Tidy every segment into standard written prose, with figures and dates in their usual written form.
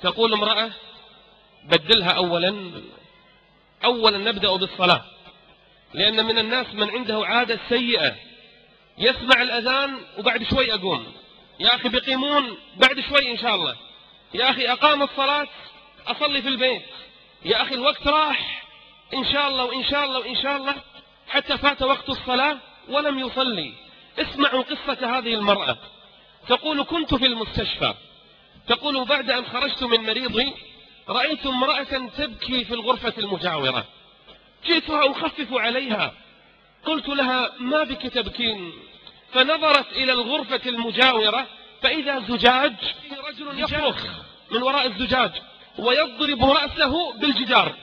تقول امرأة بدلها أولا نبدأ بالصلاة، لأن من الناس من عنده عادة سيئة، يسمع الأذان وبعد شوي أقوم، يا أخي بيقيمون بعد شوي إن شاء الله، يا أخي أقام الصلاة أصلي في البيت، يا أخي الوقت راح إن شاء الله وإن شاء الله وإن شاء الله، حتى فات وقت الصلاة ولم يصلي. اسمعوا قصة هذه المرأة. تقول كنت في المستشفى، تقول بعد أن خرجت من مريضي رأيت امرأة تبكي في الغرفة المجاورة، جئتها أخفف عليها، قلت لها ما بك تبكين؟ فنظرت إلى الغرفة المجاورة فإذا زجاج، رجل يصرخ من وراء الزجاج ويضرب رأسه بالجدار.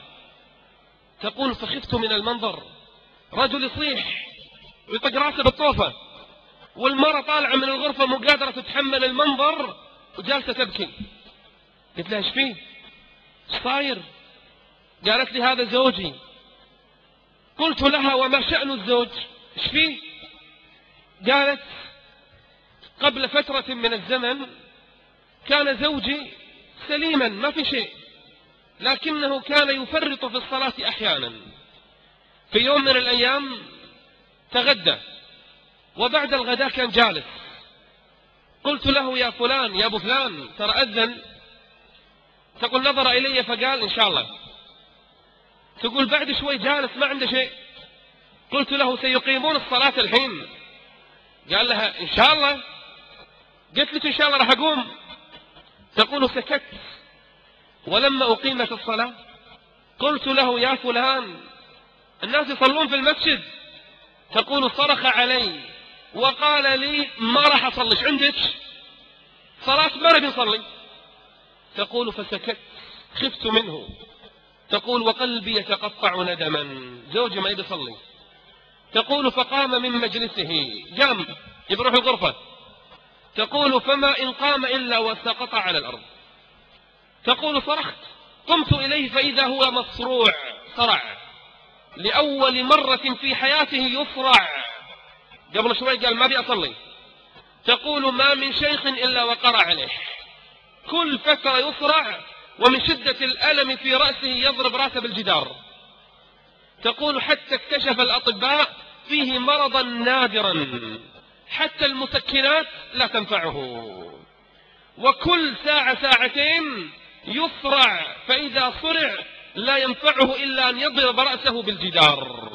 تقول فخفت من المنظر، رجل يصيح ويطق رأسه بالطوفة، والمرأة طالعة من الغرفة مو قادرة تتحمل المنظر وجالسة تبكي. قلت لها ايش فيه؟ ايش صاير؟ قالت لي هذا زوجي. قلت لها وما شأن الزوج؟ ايش فيه؟ قالت قبل فترة من الزمن كان زوجي سليما ما في شيء، لكنه كان يفرط في الصلاة أحيانا. في يوم من الأيام تغدى وبعد الغداء كان جالس، قلت له يا فلان يا أبو فلان ترى أذن. تقول نظر إلي فقال إن شاء الله. تقول بعد شوي جالس ما عنده شيء، قلت له سيقيمون الصلاة الحين. قال لها إن شاء الله. قلت لك إن شاء الله راح أقوم. تقول سكت، ولما أقيمت الصلاة قلت له يا فلان الناس يصلون في المسجد. تقول صرخ علي وقال لي ما راح أصليش عندك صلاة ما نبي نصلي. تقول فسكت خفت منه. تقول وقلبي يتقطع ندما، زوجي ما يبي يصلي. تقول فقام من مجلسه، قام يروح الغرفة. تقول فما إن قام إلا وسقط على الأرض. تقول صرخت، قمت إليه فإذا هو مصروع، صرع لأول مرة في حياته يصرع. قبل شوي قال ما بي أصلي. تقول ما من شيخ إلا وقرع عليه، كل فترة يصرع ومن شدة الألم في رأسه يضرب رأسه بالجدار. تقول حتى اكتشف الأطباء فيه مرضا نادرا حتى المسكنات لا تنفعه، وكل ساعة ساعتين يصرع، فإذا صرع لا ينفعه إلا أن يضرب رأسه بالجدار.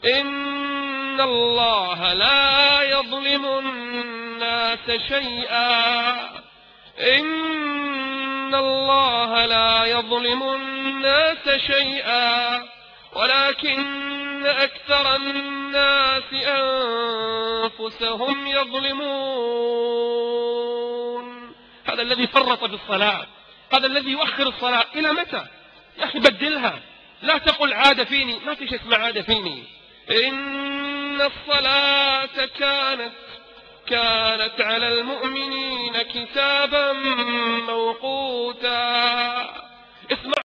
إن الله لا يظلم الناس شيئا، إن الله لا يظلم الناس شيئا ولكن أكثر الناس أنفسهم يظلمون. هذا الذي فرط في الصلاة، هذا الذي يؤخر الصلاة. إلى متى يا أخي؟ بدلها، لا تقل عادة فيني، ما في شيء اسمه عادة فيني. إن الصلاة كانت على المؤمنين كتابا موقوتا. اسمع